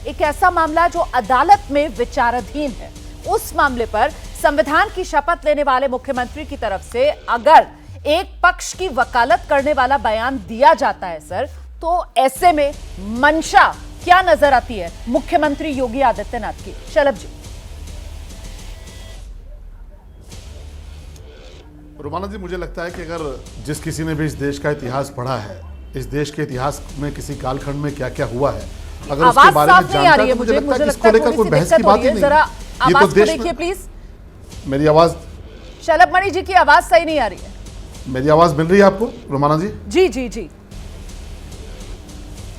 एक ऐसा मामला जो अदालत में विचाराधीन है, उस मामले पर संविधान की शपथ लेने वाले मुख्यमंत्री की तरफ से अगर एक पक्ष की वकालत करने वाला बयान दिया जाता है सर, तो ऐसे में मंशा क्या नजर आती है मुख्यमंत्री योगी आदित्यनाथ की? शलभ जी। रोमाना जी, मुझे लगता है कि अगर जिस किसी ने भी इस देश का इतिहास पढ़ा है, इस देश के इतिहास में किसी कालखंड में क्या क्या हुआ है, अगर उसके बारे में जानता है, तो मुझे लगता है कि इसको लेकर कोई बहस की बात ही नहीं है। ये तो देश देखिए प्लीज। मेरी आवाज, शलभ मणि जी की आवाज सही नहीं आ रही है। मेरी आवाज मिल रही है आपको रोमाना जी? जी जी जी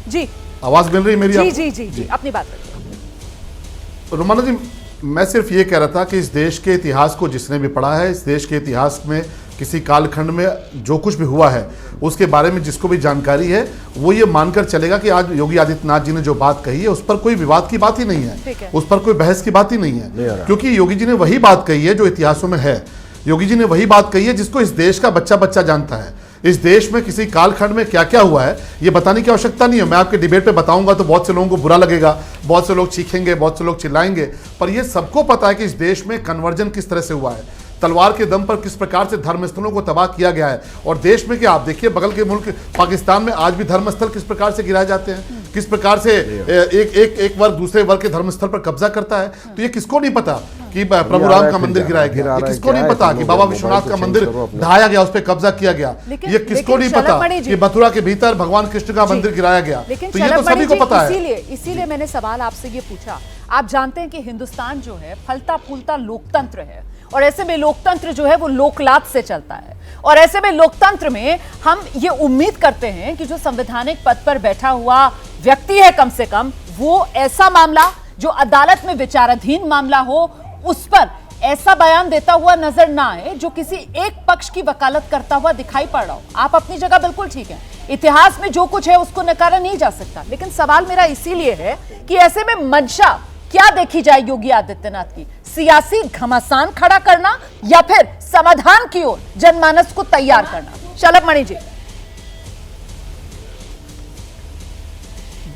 जी, आवाज मिल रही है मेरी? जी जी जी जी, अपनी बात करिए। रोमाना जी, मैं सिर्फ ये कह रहा था कि इस देश के इतिहास को जिसने भी पढ़ा है, इस देश के इतिहास में किसी कालखंड में जो कुछ भी हुआ है उसके बारे में जिसको भी जानकारी है, वो ये मानकर चलेगा कि आज योगी आदित्यनाथ जी ने जो बात कही है उस पर कोई विवाद की बात ही नहीं है, उस पर कोई बहस की बात ही नहीं है, क्योंकि योगी जी ने वही बात कही है जो इतिहासों में है। योगी जी ने वही बात कही है जिसको इस देश का बच्चा बच्चा जानता है। इस देश में किसी कालखंड में क्या क्या हुआ है ये बताने की आवश्यकता नहीं है। मैं आपके डिबेट पे बताऊंगा तो बहुत से लोगों को बुरा लगेगा, बहुत से लोग चीखेंगे, बहुत से लोग चिल्लाएंगे, पर ये सबको पता है कि इस देश में कन्वर्जन किस तरह से हुआ है, तलवार के दम पर किस प्रकार से धर्मस्थलों को तबाह किया गया है। और देश में क्या आप देखिए, बगल के मुल्क पाकिस्तान में आज भी धर्मस्थल किस प्रकार से गिराए जाते हैं, किस प्रकार से एक वर्ग दूसरे वर्ग के धर्मस्थल पर कब्जा करता है। तो ये किसको नहीं पता कि प्रभु राम का मंदिर गिराया गया? ये किसको नहीं पता कि बाबा विश्वनाथ का मंदिर ढाया गया, उस पर कब्जा किया गया? ये किसको नहीं पता कि मथुरा के भीतर भगवान कृष्ण का मंदिर गिराया गया? तो ये तो सभी को पता है। इसीलिए मैंने सवाल आपसे ये पूछा। आप जानते हैं कि हिंदुस्तान जो है फलता फूलता लोकतंत्र है, और ऐसे में लोकतंत्र जो है वो लोकलात से चलता है, और ऐसे में लोकतंत्र में हम ये उम्मीद करते हैं कि जो संवैधानिक पद पर बैठा हुआ व्यक्ति है, कम से कम वो ऐसा मामला जो अदालत में विचाराधीन मामला हो, उस पर ऐसा बयान देता हुआ नजर ना आए जो किसी एक पक्ष की वकालत करता हुआ दिखाई पड़ रहा हो। आप अपनी जगह बिल्कुल ठीक है, इतिहास में जो कुछ है उसको नकारा नहीं जा सकता, लेकिन सवाल मेरा इसीलिए है कि ऐसे में मंशा क्या देखी जाए योगी आदित्यनाथ की? सियासी घमासान खड़ा करना या फिर समाधान की ओर जनमानस को तैयार करना? शलभ मणि जी।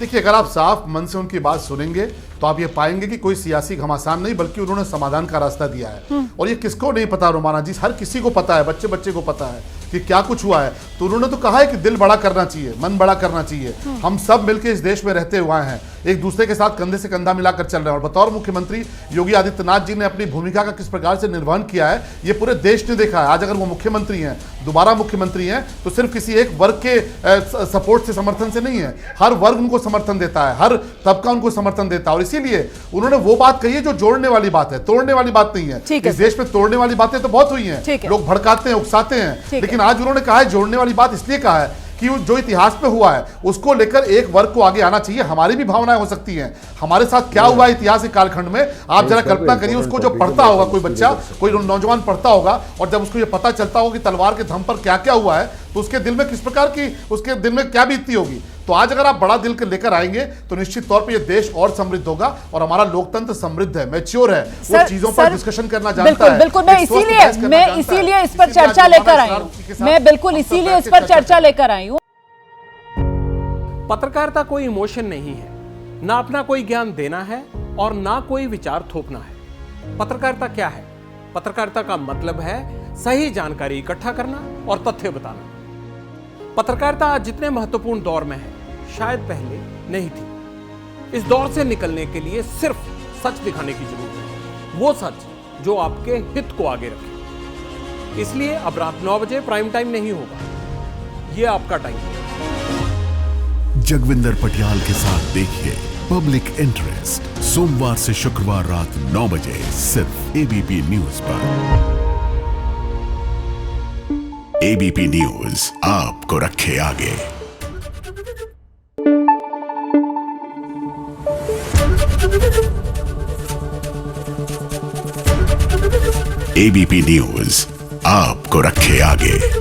देखिए, अगर आप साफ मन से उनकी बात सुनेंगे तो आप ये पाएंगे कि कोई सियासी घमासान नहीं, बल्कि उन्होंने समाधान का रास्ता दिया है। और ये किसको नहीं पता रोमाना जी? हर किसी को पता है, बच्चे बच्चे को पता है कि क्या कुछ हुआ है। तो उन्होंने तो कहा है कि दिल बड़ा करना चाहिए, मन बड़ा करना चाहिए। हम सब मिलकर इस देश में रहते हुए हैं, एक दूसरे के साथ कंधे से कंधा मिलाकर चल रहे हैं। और बतौर मुख्यमंत्री योगी आदित्यनाथ जी ने अपनी भूमिका का किस प्रकार से निर्वहन किया है ये पूरे देश ने देखा है। आज अगर वो मुख्यमंत्री हैं, दोबारा मुख्यमंत्री हैं, तो सिर्फ किसी एक वर्ग के सपोर्ट से, समर्थन से नहीं है। हर वर्ग उनको समर्थन देता है, हर तबका उनको समर्थन देता है। और इसीलिए उन्होंने वो बात कही है जो जोड़ने वाली बात है, तोड़ने वाली बात नहीं है। इस देश में तोड़ने वाली बातें तो बहुत हुई हैं, लोग भड़काते हैं, उकसाते हैं, लेकिन आज उन्होंने कहा है जोड़ने वाली बात इसलिए कहा है कि जो इतिहास में हुआ है उसको लेकर एक वर्ग को आगे आना चाहिए। हमारी भी भावनाएं हो सकती हैं, हमारे साथ क्या हुआ है इतिहास के कालखंड में, आप जरा कल्पना करिए। उसको जो पढ़ता होगा कोई बच्चा, कोई नौजवान पढ़ता होगा, और जब उसको ये पता चलता होगा कि तलवार के दम पर क्या क्या हुआ है, तो उसके दिल में किस प्रकार की, उसके दिल में क्या बीतती होगी। तो आज अगर आप बड़ा दिल के लेकर आएंगे तो निश्चित तौर पे ये देश और समृद्ध होगा, और हमारा लोकतंत्र समृद्ध है, मैच्योर है, वो चीजों पर डिस्कशन करना जानता है। बिल्कुल, मैं इसीलिए इस पर चर्चा लेकर आई हूं। मैं बिल्कुल इसीलिए इस पर चर्चा लेकर आई हूं। पत्रकारिता कोई इमोशन नहीं है, ना अपना कोई ज्ञान देना है और ना कोई विचार थोपना है। पत्रकारिता क्या है? पत्रकारिता का मतलब है सही जानकारी इकट्ठा करना और तथ्य बताना। पत्रकारिता आज जितने महत्वपूर्ण दौर में है, शायद पहले नहीं थी। इस दौर से निकलने के लिए सिर्फ सच दिखाने की जरूरत है, वो सच जो आपके हित को आगे रखे। इसलिए अब रात 9 बजे प्राइम टाइम नहीं होगा, ये आपका टाइम है। जगविंदर पटियाल के साथ देखिए पब्लिक इंटरेस्ट, सोमवार से शुक्रवार रात 9 बजे सिर्फ एबीपी न्यूज पर। एबीपी न्यूज आपको रखे आगे। एबीपी न्यूज आपको रखे आगे।